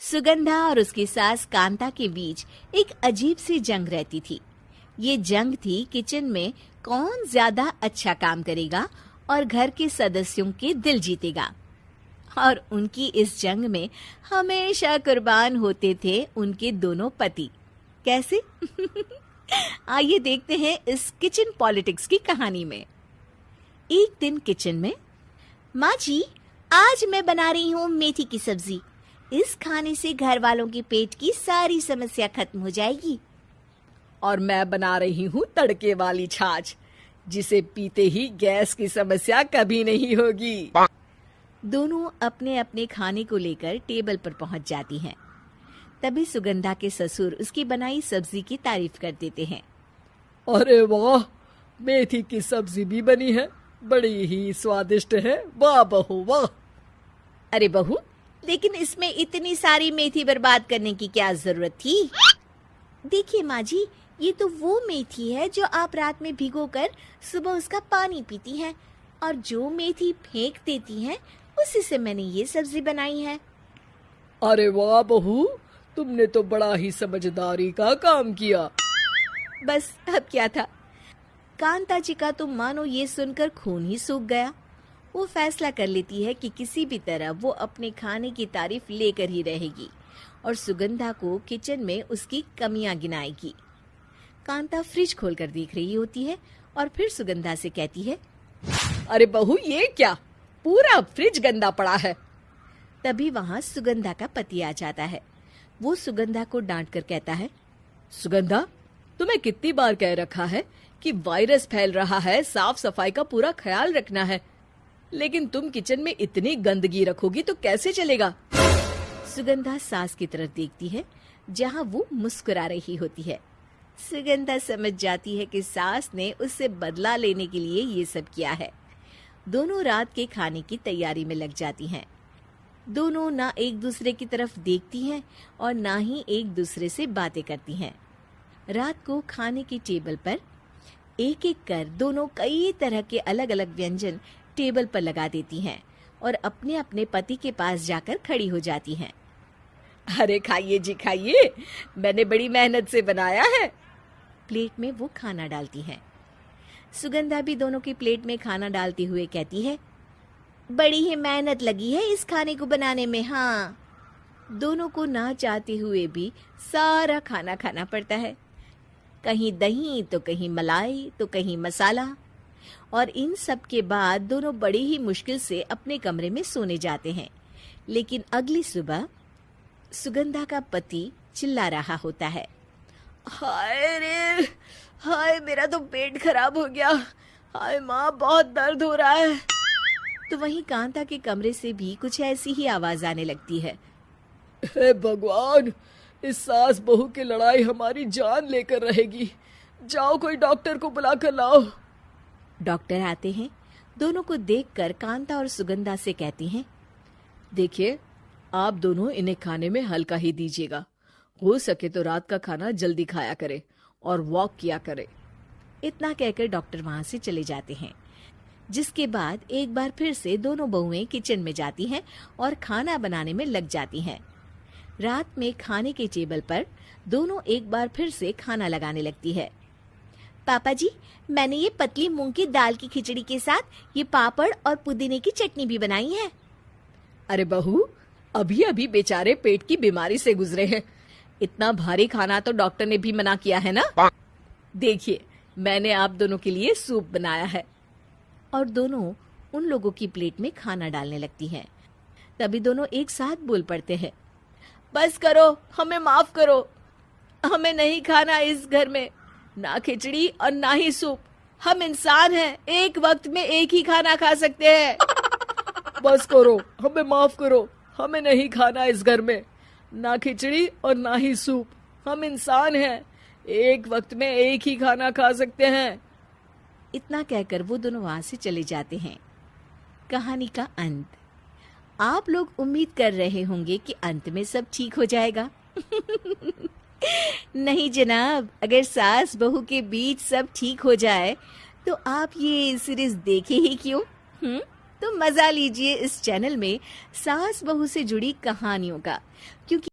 सुगंधा और उसकी सास कांता के बीच एक अजीब सी जंग रहती थी। ये जंग थी किचन में कौन ज्यादा अच्छा काम करेगा और घर के सदस्यों के दिल जीतेगा। और उनकी इस जंग में हमेशा कुर्बान होते थे उनके दोनों पति। कैसे? आइए देखते हैं इस किचन पॉलिटिक्स की कहानी में। एक दिन किचन में, माँ जी, आज मैं बना रही हूँ मेथी की सब्जी। इस खाने से घर वालों के पेट की सारी समस्या खत्म हो जाएगी। और मैं बना रही हूँ तड़के वाली छाछ, जिसे पीते ही गैस की समस्या कभी नहीं होगी। दोनों अपने अपने खाने को लेकर टेबल पर पहुंच जाती हैं। तभी सुगंधा के ससुर उसकी बनाई सब्जी की तारीफ कर देते हैं। अरे वाह, मेथी की सब्जी भी बनी है, बड़ी ही स्वादिष्ट है। वाह बहू वाह। अरे बहू, लेकिन इसमें इतनी सारी मेथी बर्बाद करने की क्या जरूरत थी? देखिए माँ जी, ये तो वो मेथी है जो आप रात में भिगोकर सुबह उसका पानी पीती हैं, और जो मेथी फेंक देती हैं उसी से मैंने ये सब्जी बनाई है। अरे वाह बहू, तुमने तो बड़ा ही समझदारी का काम किया। बस अब क्या था, कांता जी का तो मानो ये सुनकर खून ही सूख गया। वो फैसला कर लेती है कि किसी भी तरह वो अपने खाने की तारीफ लेकर ही रहेगी और सुगंधा को किचन में उसकी कमियां गिनाएगी। कांता फ्रिज खोलकर देख रही होती है और फिर सुगंधा से कहती है, अरे बहू, ये क्या, पूरा फ्रिज गंदा पड़ा है। तभी वहाँ सुगंधा का पति आ जाता है। वो सुगंधा को डांट कर कहता है, सुगंधा, तुम्हें कितनी बार कह रखा है कि वायरस फैल रहा है, साफ सफाई का पूरा ख्याल रखना है, लेकिन तुम किचन में इतनी गंदगी रखोगी तो कैसे चलेगा। सुगंधा सास की तरफ देखती है जहाँ वो मुस्कुरा रही होती है। सुगंधा समझ जाती है कि सास ने उससे बदला लेने के लिए ये सब किया है। दोनों रात के खाने की तैयारी में लग जाती हैं। दोनों ना एक दूसरे की तरफ देखती हैं और ना ही एक दूसरे से बातें करती हैं। रात को खाने की टेबल पर एक एक कर दोनों कई तरह के अलग अलग व्यंजन टेबल पर लगा देती हैं और अपने अपने पति के पास जाकर खड़ी हो जाती हैं। अरे खाइए जी खाइए, मैंने बड़ी मेहनत से बनाया है। प्लेट में वो खाना डालती हैं। सुगंधा भी दोनों की प्लेट में खाना डालते हुए कहती है, बड़ी ही मेहनत लगी है इस खाने को बनाने में। हाँ, दोनों को ना चाहते हुए भी सारा खाना खाना पड़ता है। कहीं दही तो कहीं मलाई तो कहीं मसाला। और इन सब के बाद दोनों बड़ी ही मुश्किल से अपने कमरे में सोने जाते हैं। लेकिन अगली सुबह सुगंधा का पति चिल्ला रहा होता है, हाय रे, हाय मेरा तो पेट खराब हो गया। हाय माँ, बहुत दर्द हो रहा है। तो वहीं कांता के कमरे से भी कुछ ऐसी ही आवाज आने लगती है। हे भगवान, इस सास बहू की लड़ाई हमारी जान लेकर रहेगी। जाओ कोई डॉक्टर को बुला कर लाओ। डॉक्टर आते हैं। दोनों को देखकर कांता और सुगंधा से कहती हैं, देखिए, आप दोनों इन्हें खाने में हल्का ही दीजिएगा। हो सके तो रात का खाना जल्दी खाया करे और वॉक किया करे। इतना कहकर डॉक्टर वहां से चले जाते हैं। जिसके बाद एक बार फिर से दोनों बहुएं किचन में जाती हैं और खाना बनाने में लग जाती हैं। रात में खाने के टेबल पर दोनों एक बार फिर से खाना लगाने लगती है। पापा जी, मैंने ये पतली मूंग की दाल की खिचड़ी के साथ ये पापड़ और पुदीने की चटनी भी बनाई है। अरे बहू, अभी अभी बेचारे पेट की बीमारी से गुजरे हैं। इतना भारी खाना तो डॉक्टर ने भी मना किया है ना। देखिए, मैंने आप दोनों के लिए सूप बनाया है। और दोनों उन लोगों की प्लेट में खाना डालने लगती हैं। तभी दोनों एक साथ बोल पड़ते हैं, बस करो, हमें माफ करो। हमें नहीं खाना इस घर में, ना खिचड़ी और ना ही सूप। हम इंसान हैं, एक वक्त में एक ही खाना खा सकते हैं। बस करो, हमें माफ करो। हमें नहीं खाना इस घर में, ना खिचड़ी और ना ही सूप। हम इंसान हैं, एक वक्त में एक ही खाना खा सकते हैं। इतना कहकर वो दोनों वहां से चले जाते हैं। कहानी का अंत। आप लोग उम्मीद कर रहे होंगे कि अंत में सब ठीक हो जाएगा। नहीं जनाब, अगर सास बहू के बीच सब ठीक हो जाए तो आप ये सीरीज देखे ही क्यों? तो मजा लीजिए इस चैनल में सास बहू से जुड़ी कहानियों का, क्योंकि